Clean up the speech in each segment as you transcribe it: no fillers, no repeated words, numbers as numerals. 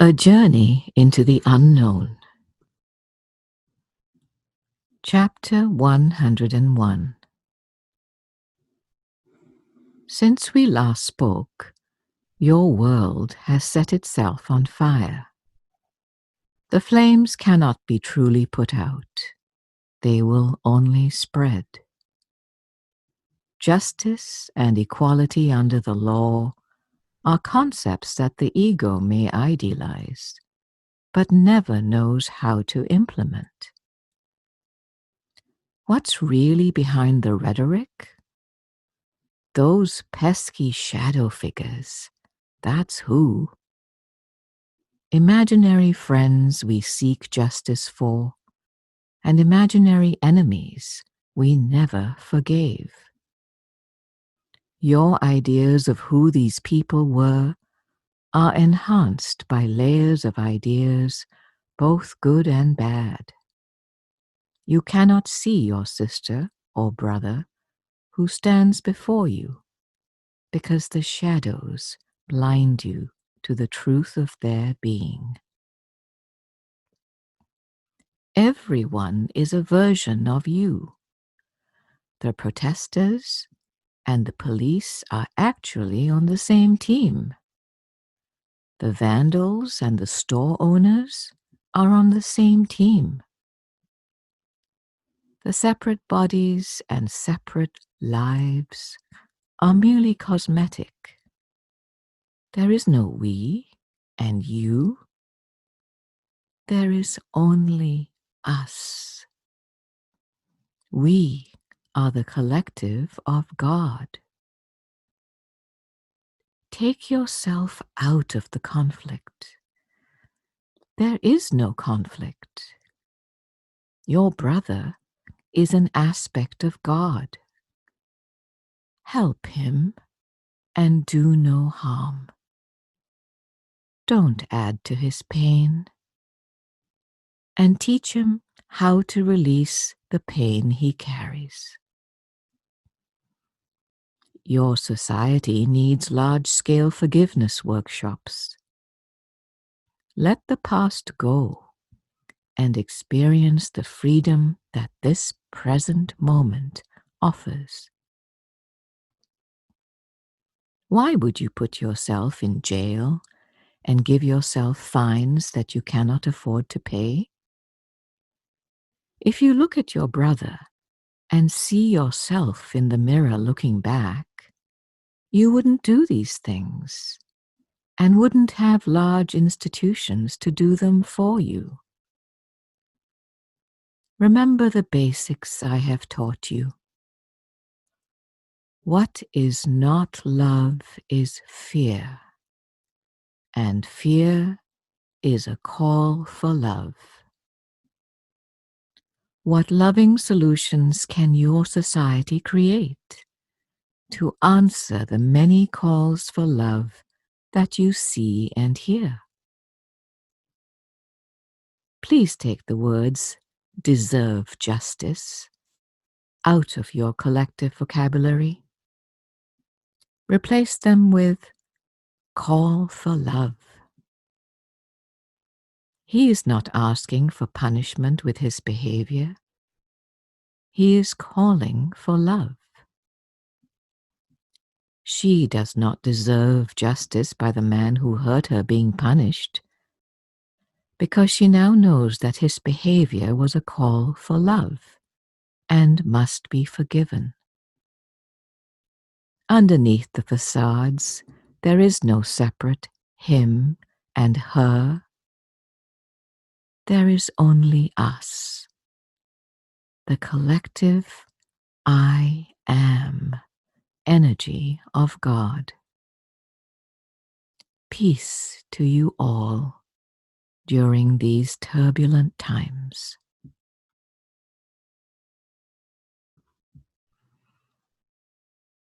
A Journey into the Unknown. Chapter 101. Since we last spoke, your world has set itself on fire. The flames cannot be truly put out. They will only spread. Justice and equality under the law are concepts that the ego may idealize, but never knows how to implement. What's really behind the rhetoric? Those pesky shadow figures, that's who. Imaginary friends we seek justice for, and imaginary enemies we never forgave. Your ideas of who these people were are enhanced by layers of ideas, both good and bad. You cannot see your sister or brother who stands before you, because the shadows blind you to the truth of their being. Everyone is a version of you. The protesters and the police are actually on the same team. The vandals and the store owners are on the same team. The separate bodies and separate lives are merely cosmetic. There is no we and you. There is only us. We are the collective of God. Take yourself out of the conflict. There is no conflict. Your brother is an aspect of God. Help him and do no harm. Don't add to his pain. And teach him how to release the pain he carries. Your society needs large-scale forgiveness workshops. Let the past go and experience the freedom that this present moment offers. Why would you put yourself in jail and give yourself fines that you cannot afford to pay? If you look at your brother and see yourself in the mirror looking back, you wouldn't do these things and wouldn't have large institutions to do them for you. Remember the basics I have taught you. What is not love is fear, and fear is a call for love. What loving solutions can your society create to answer the many calls for love that you see and hear? Please take the words "deserve justice" out of your collective vocabulary. Replace them with call for love. He is not asking for punishment with his behavior. He is calling for love. She does not deserve justice by the man who hurt her being punished, because she now knows that his behavior was a call for love and must be forgiven. Underneath the facades, there is no separate him and her. There is only us, the collective I am energy of God. Peace to you all during these turbulent times.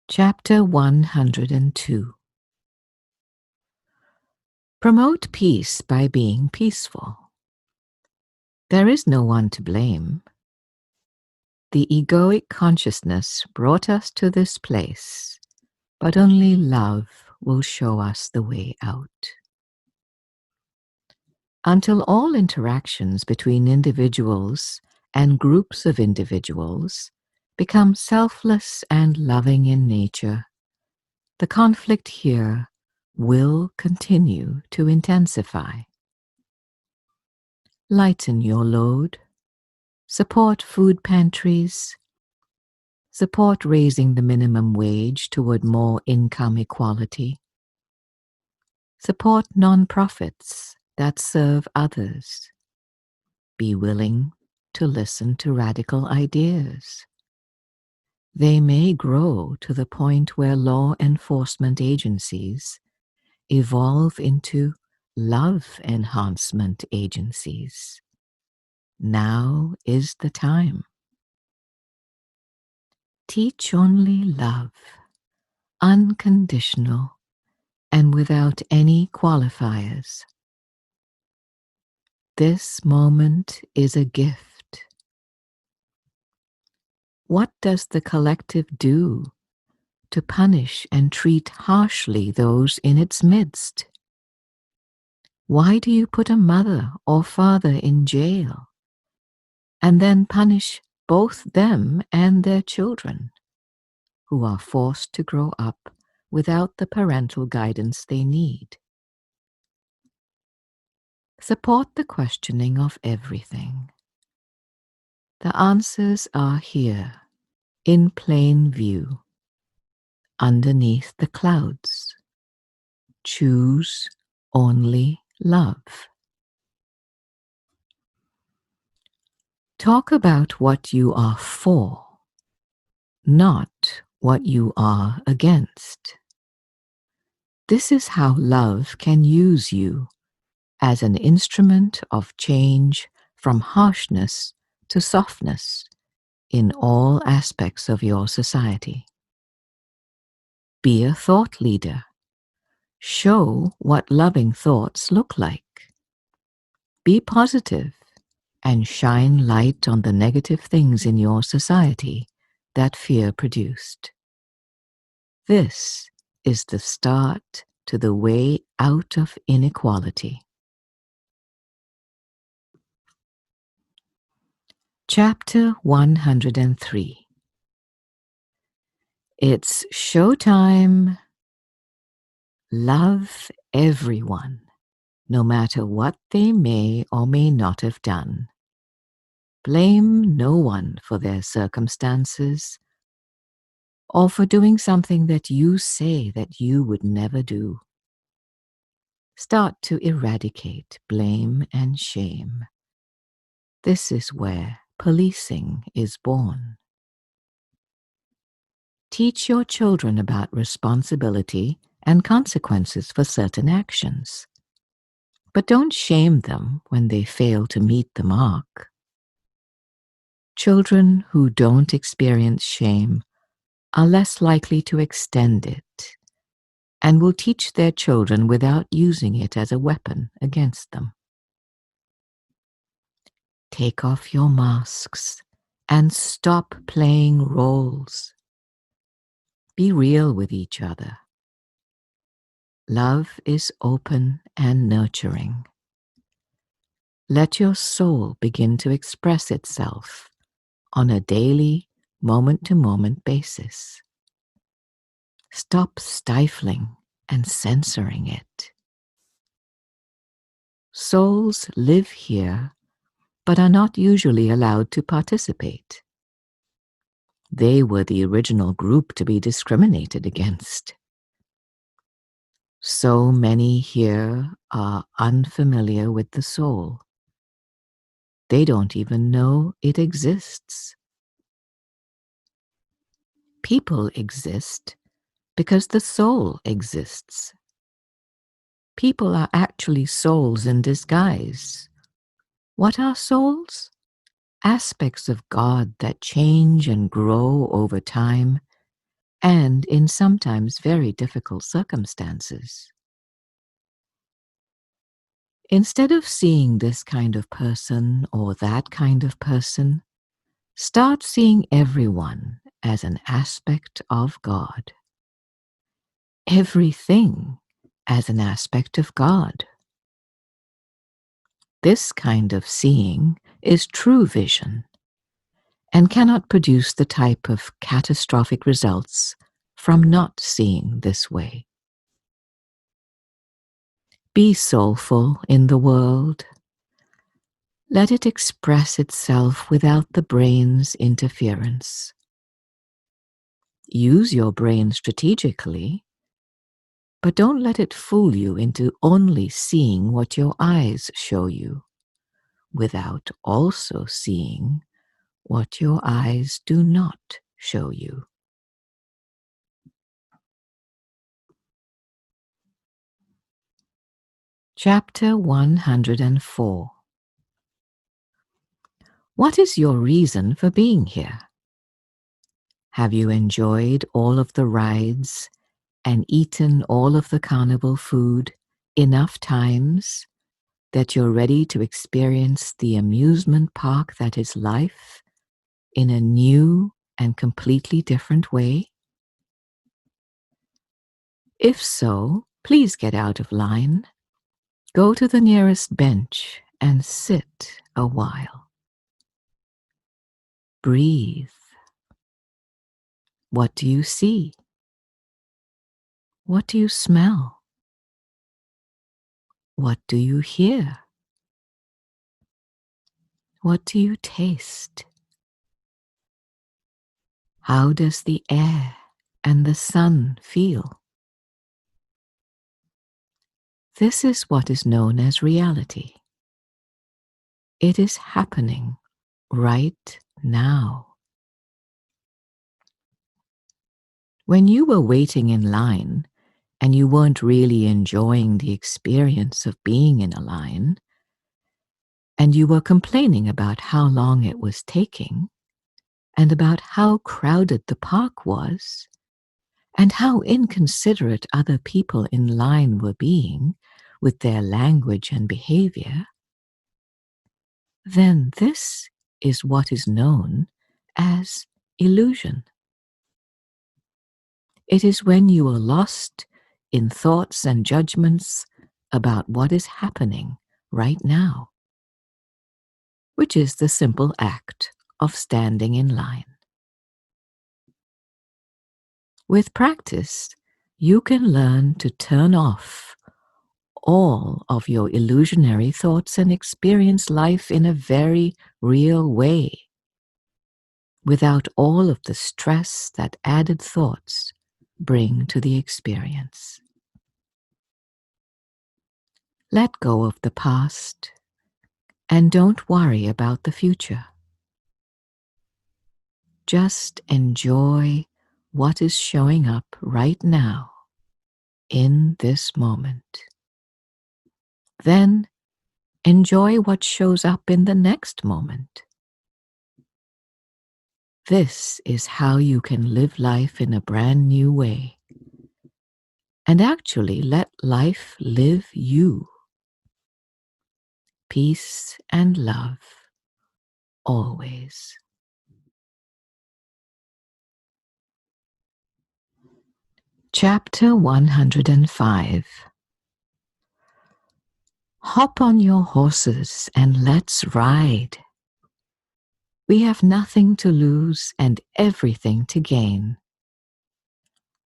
Chapter 102. Promote peace by being peaceful. There is no one to blame. The egoic consciousness brought us to this place, but only love will show us the way out. until all interactions between individuals and groups of individuals become selfless and loving in nature. The conflict here will continue to intensify. Lighten your load. Support food pantries. Support raising the minimum wage toward more income equality. Support nonprofits that serve others. Be willing to listen to radical ideas. They may grow to the point where law enforcement agencies evolve into love enhancement agencies. Now is the time. Teach only love, unconditional and without any qualifiers. This moment is a gift. What does the collective do to punish and treat harshly those in its midst? Why do you put a mother or father in jail and then punish both them and their children, who are forced to grow up without the parental guidance they need? Support the questioning of everything. The answers are here, in plain view, underneath the clouds. Choose only love. Talk about what you are for, not what you are against. This is how love can use you as an instrument of change from harshness to softness in all aspects of your society. Be a thought leader. Show what loving thoughts look like. Be positive and shine light on the negative things in your society that fear produced. This is the start to the way out of inequality. Chapter 103. It's showtime. Love everyone, no matter what they may or may not have done. Blame no one for their circumstances or for doing something that you say that you would never do. Start to eradicate blame and shame. This is where policing is born. Teach your children about responsibility and consequences for certain actions. But don't shame them when they fail to meet the mark. Children who don't experience shame are less likely to extend it and will teach their children without using it as a weapon against them. Take off your masks and stop playing roles. Be real with each other. Love is open and nurturing. Let your soul begin to express itself on a daily, moment-to-moment basis. Stop stifling and censoring it. Souls live here, but are not usually allowed to participate. They were the original group to be discriminated against. So many here are unfamiliar with the soul. They don't even know it exists. People exist because the soul exists. People are actually souls in disguise. What are souls? Aspects of God that change and grow over time and in sometimes very difficult circumstances. Instead of seeing this kind of person or that kind of person, start seeing everyone as an aspect of God. Everything as an aspect of God. This kind of seeing is true vision and cannot produce the type of catastrophic results from not seeing this way. Be soulful in the world. Let it express itself without the brain's interference. Use your brain strategically, but don't let it fool you into only seeing what your eyes show you, without also seeing what your eyes do not show you. Chapter 104. What is your reason for being here? Have you enjoyed all of the rides and eaten all of the carnival food enough times that you're ready to experience the amusement park that is life in a new and completely different way? If so, please get out of line. Go to the nearest bench and sit a while. Breathe. What do you see? What do you smell? What do you hear? What do you taste? How does the air and the sun feel? This is what is known as reality. It is happening right now. When you were waiting in line and you weren't really enjoying the experience of being in a line, and you were complaining about how long it was taking, and about how crowded the park was, and how inconsiderate other people in line were being with their language and behavior, then this is what is known as illusion. It is when you are lost in thoughts and judgments about what is happening right now, which is the simple act of standing in line. With practice, you can learn to turn off all of your illusionary thoughts and experience life in a very real way, without all of the stress that added thoughts bring to the experience. Let go of the past and don't worry about the future. Just enjoy what is showing up right now in this moment. Then enjoy what shows up in the next moment. This is how you can live life in a brand new way and actually let life live you. Peace and love always. Chapter 105. Hop on your horses and let's ride. We have nothing to lose and everything to gain.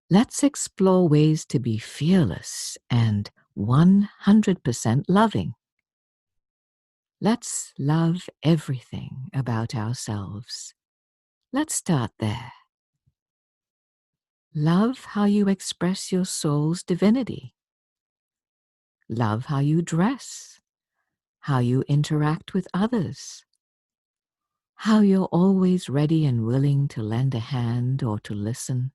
Let's explore ways to be fearless and 100% loving. Let's love everything about ourselves. Let's start there. Love how you express your soul's divinity. Love how you dress, how you interact with others, how you're always ready and willing to lend a hand or to listen,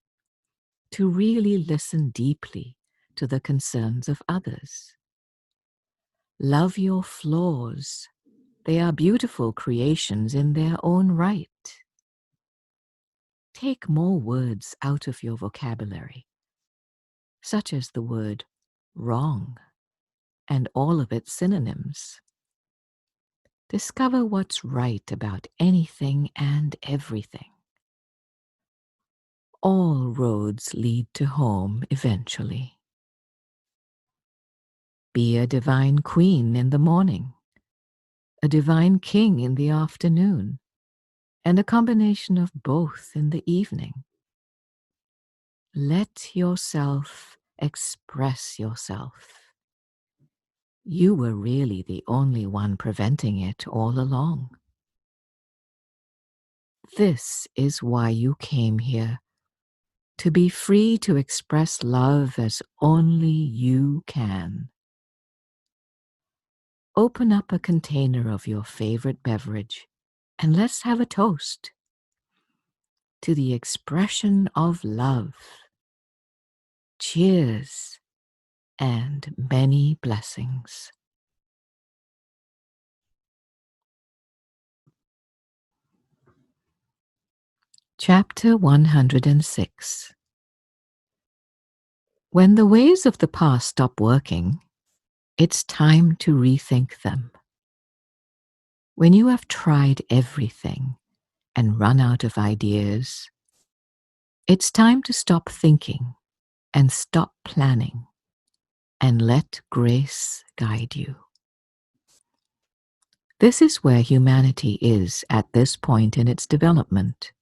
to really listen deeply to the concerns of others. Love your flaws. They are beautiful creations in their own right. Take more words out of your vocabulary, such as the word wrong and all of its synonyms. Discover what's right about anything and everything. All roads lead to home eventually. Be a divine queen in the morning. a divine king in the afternoon, and a combination of both in the evening. Let yourself express yourself. You were really the only one preventing it all along. This is why you came here, to be free to express love as only you can. Open up a container of your favorite beverage and let's have a toast to the expression of love. Cheers and many blessings. Chapter 106. When the ways of the past stop working, it's time to rethink them. When you have tried everything and run out of ideas, it's time to stop thinking and stop planning and let grace guide you. This is where humanity is at this point in its development.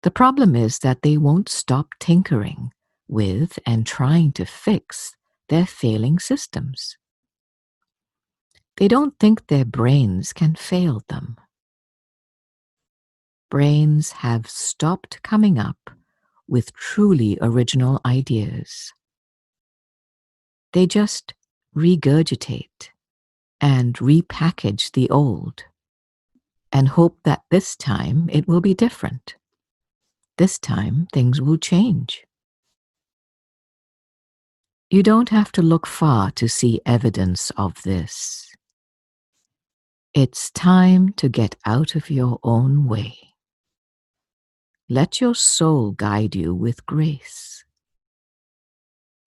The problem is that they won't stop tinkering with and trying to fix their failing systems. They don't think their brains can fail them. Brains have stopped coming up with truly original ideas. They just regurgitate and repackage the old and hope that this time it will be different. This time things will change. You don't have to look far to see evidence of this. It's time to get out of your own way. Let your soul guide you with grace.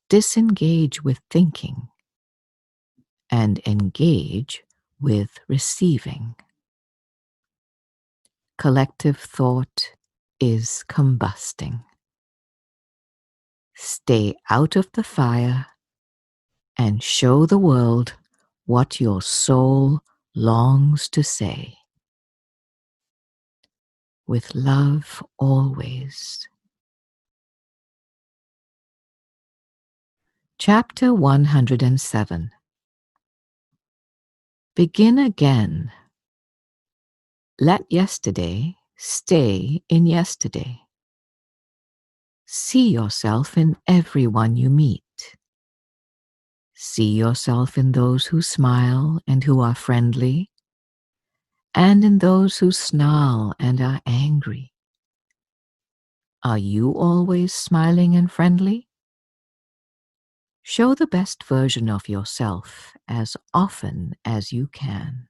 Disengage with thinking and engage with receiving. Collective thought is combusting. Stay out of the fire and show the world what your soul longs to say. With love always. Chapter 107. Begin again. Let yesterday stay in yesterday. See yourself in everyone you meet. See yourself in those who smile and who are friendly, and in those who snarl and are angry. Are you always smiling and friendly? Show the best version of yourself as often as you can.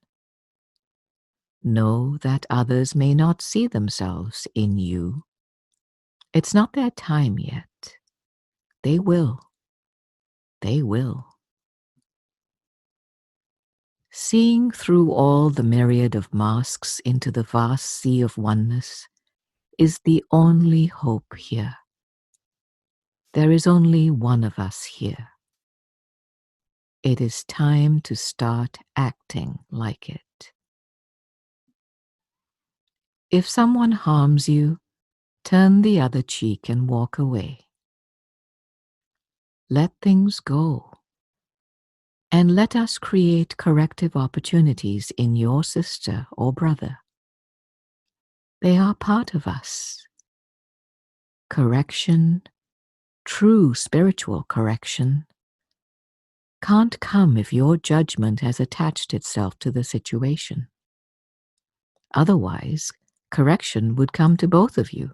Know that others may not see themselves in you. It's not their time yet. They will. They will. Seeing through all the myriad of masks into the vast sea of oneness is the only hope here. There is only one of us here. It is time to start acting like it. If someone harms you, turn the other cheek and walk away. Let things go. And let us create corrective opportunities in your sister or brother. They are part of us. Correction, true spiritual correction, can't come if your judgment has attached itself to the situation. Otherwise, correction would come to both of you,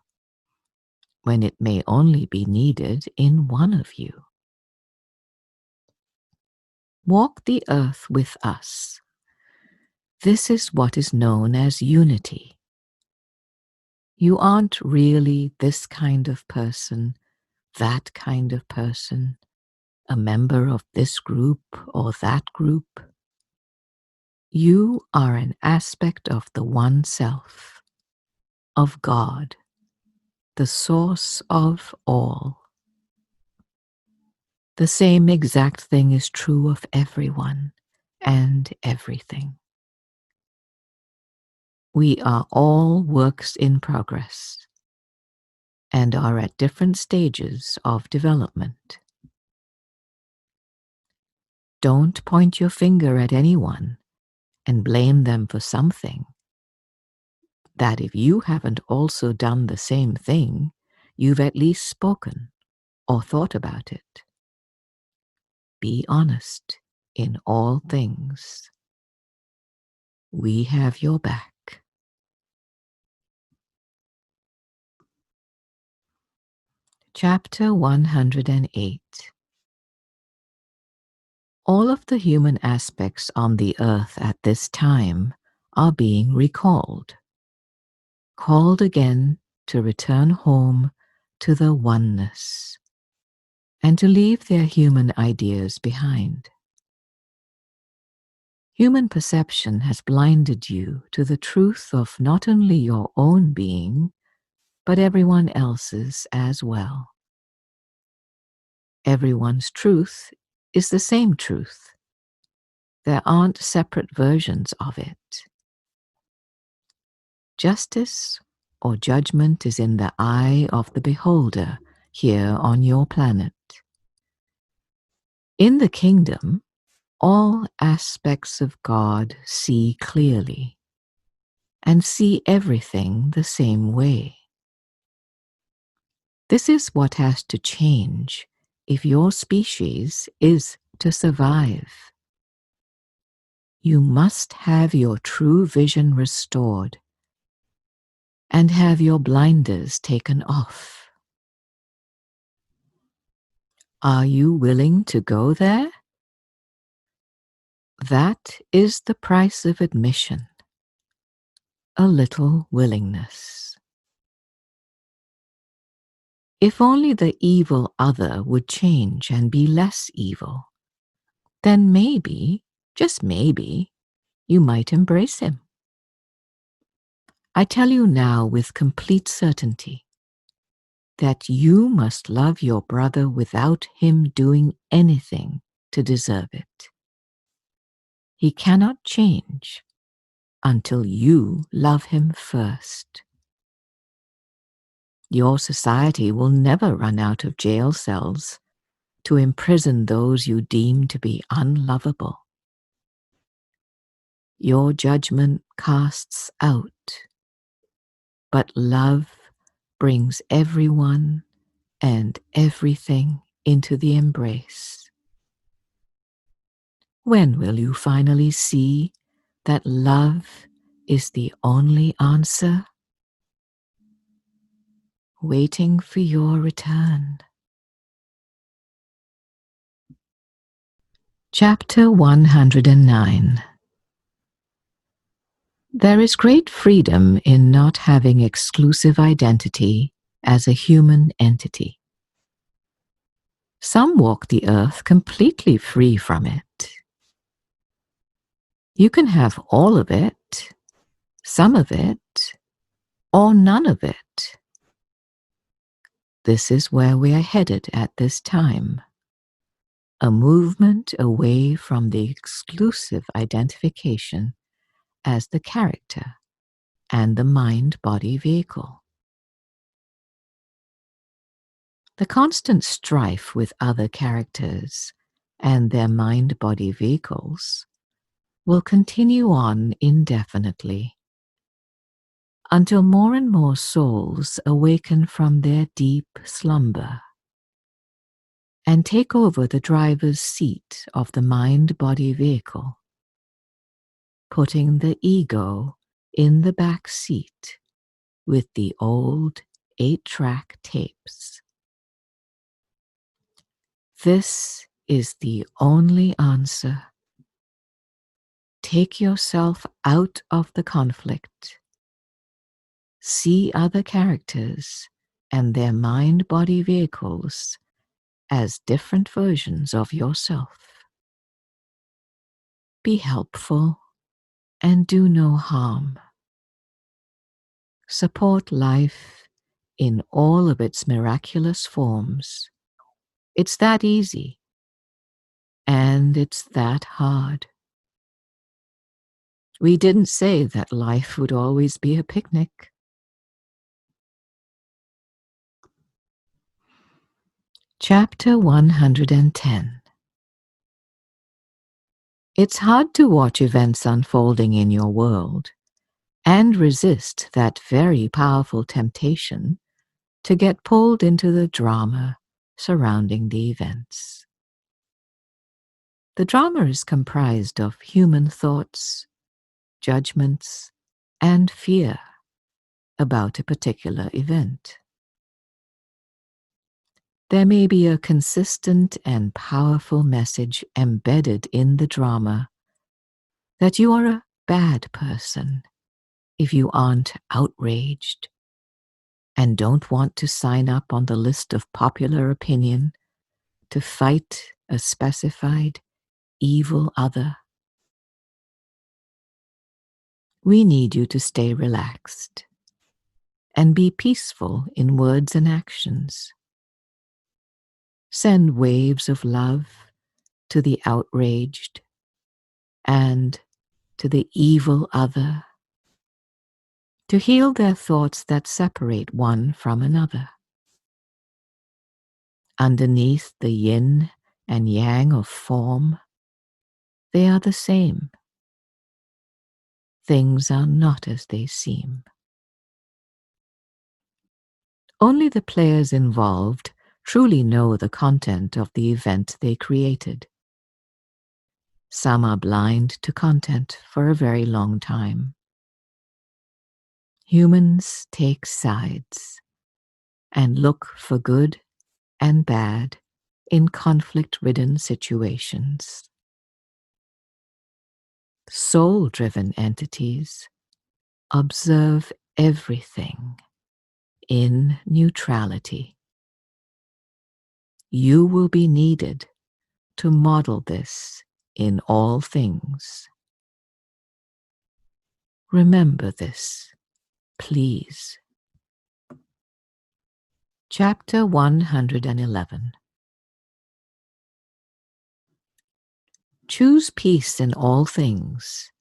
when it may only be needed in one of you. Walk the earth with us. This is what is known as unity. You aren't really this kind of person, that kind of person, a member of this group or that group. You are an aspect of the One Self, of God, the source of all. The same exact thing is true of everyone and everything. We are all works in progress and are at different stages of development. Don't point your finger at anyone and blame them for something that if you haven't also done the same thing, you've at least spoken or thought about it. Be honest in all things. We have your back. Chapter 108. All of the human aspects on the earth at this time are being recalled, called again to return home to the oneness and to leave their human ideas behind. Human perception has blinded you to the truth of not only your own being, but everyone else's as well. Everyone's truth is the same truth. There aren't separate versions of it. Justice or judgment is in the eye of the beholder here on your planet. In the kingdom, all aspects of God see clearly and see everything the same way. This is what has to change if your species is to survive. You must have your true vision restored and have your blinders taken off. Are you willing to go there? That is the price of admission. A little willingness. If only the evil other would change and be less evil, then maybe, just maybe, you might embrace him. I tell you now with complete certainty that you must love your brother without him doing anything to deserve it. He cannot change until you love him first. Your society will never run out of jail cells to imprison those you deem to be unlovable. Your judgment casts out, but love brings everyone and everything into the embrace. When will you finally see that love is the only answer? Waiting for your return. Chapter 109. There is great freedom in not having exclusive identity as a human entity. Some walk the earth completely free from it. You can have all of it, some of it, or none of it. This is where we are headed at this time. A movement away from the exclusive identification as the character and the mind-body vehicle. The constant strife with other characters and their mind-body vehicles will continue on indefinitely until more and more souls awaken from their deep slumber and take over the driver's seat of the mind-body vehicle, putting the ego in the back seat with the old 8-track tapes. This is the only answer. Take yourself out of the conflict. See other characters and their mind-body vehicles as different versions of yourself. Be helpful and do no harm. Support life in all of its miraculous forms. It's that easy, and it's that hard. We didn't say that life would always be a picnic. Chapter 110. It's hard to watch events unfolding in your world and resist that very powerful temptation to get pulled into the drama surrounding the events. The drama is comprised of human thoughts, judgments, and fear about a particular event. There may be a consistent and powerful message embedded in the drama that you are a bad person if you aren't outraged and don't want to sign up on the list of popular opinion to fight a specified evil other. We need you to stay relaxed and be peaceful in words and actions. Send waves of love to the outraged and to the evil other to heal their thoughts that separate one from another. Underneath the yin and yang of form, they are the same. Things are not as they seem. Only the players involved truly know the content of the event they created. Some are blind to content for a very long time. Humans take sides and look for good and bad in conflict-ridden situations. Soul-driven entities observe everything in neutrality. You will be needed to model this in all things. Remember this, please. Chapter 111. Choose peace in all things.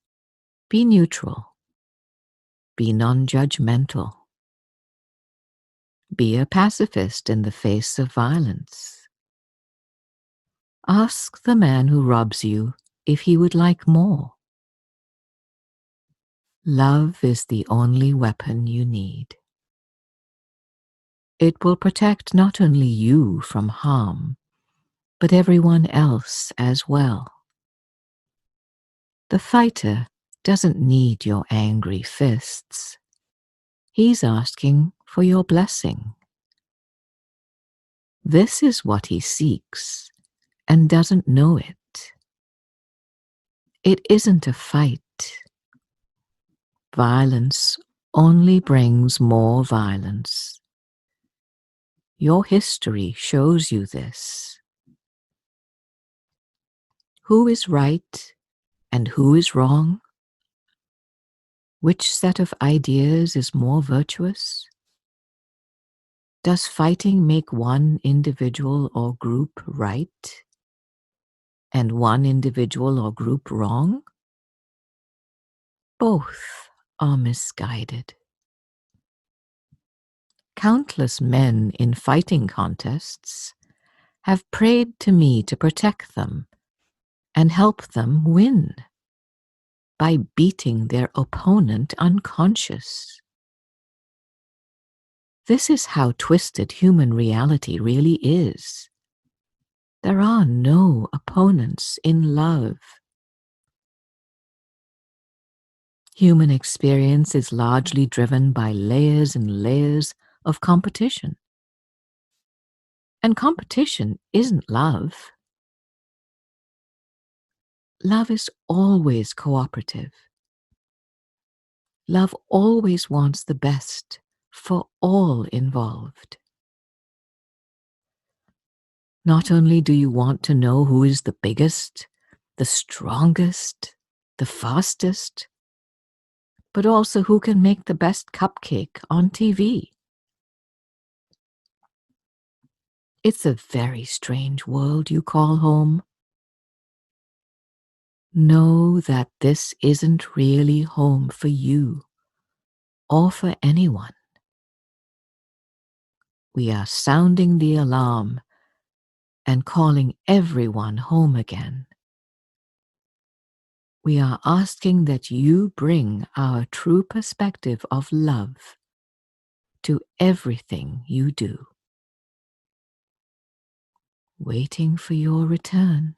Be neutral. Be non-judgmental. Be a pacifist in the face of violence. Ask the man who robs you if he would like more. Love is the only weapon you need. It will protect not only you from harm, but everyone else as well. The fighter doesn't need your angry fists. He's asking for your blessing. This is what he seeks and doesn't know it. It isn't a fight. Violence only brings more violence. Your history shows you this. Who is right and who is wrong? Which set of ideas is more virtuous? Does fighting make one individual or group right and one individual or group wrong? Both are misguided. Countless men in fighting contests have prayed to me to protect them and help them win by beating their opponent unconscious. This is how twisted human reality really is. There are no opponents in love. Human experience is largely driven by layers and layers of competition. And competition isn't love. Love is always cooperative. Love always wants the best for all involved. Not only do you want to know who is the biggest, the strongest, the fastest, but also who can make the best cupcake on TV. It's a very strange world you call home. Know that this isn't really home for you or for anyone. We are sounding the alarm and calling everyone home again. We are asking that you bring our true perspective of love to everything you do. Waiting for your return.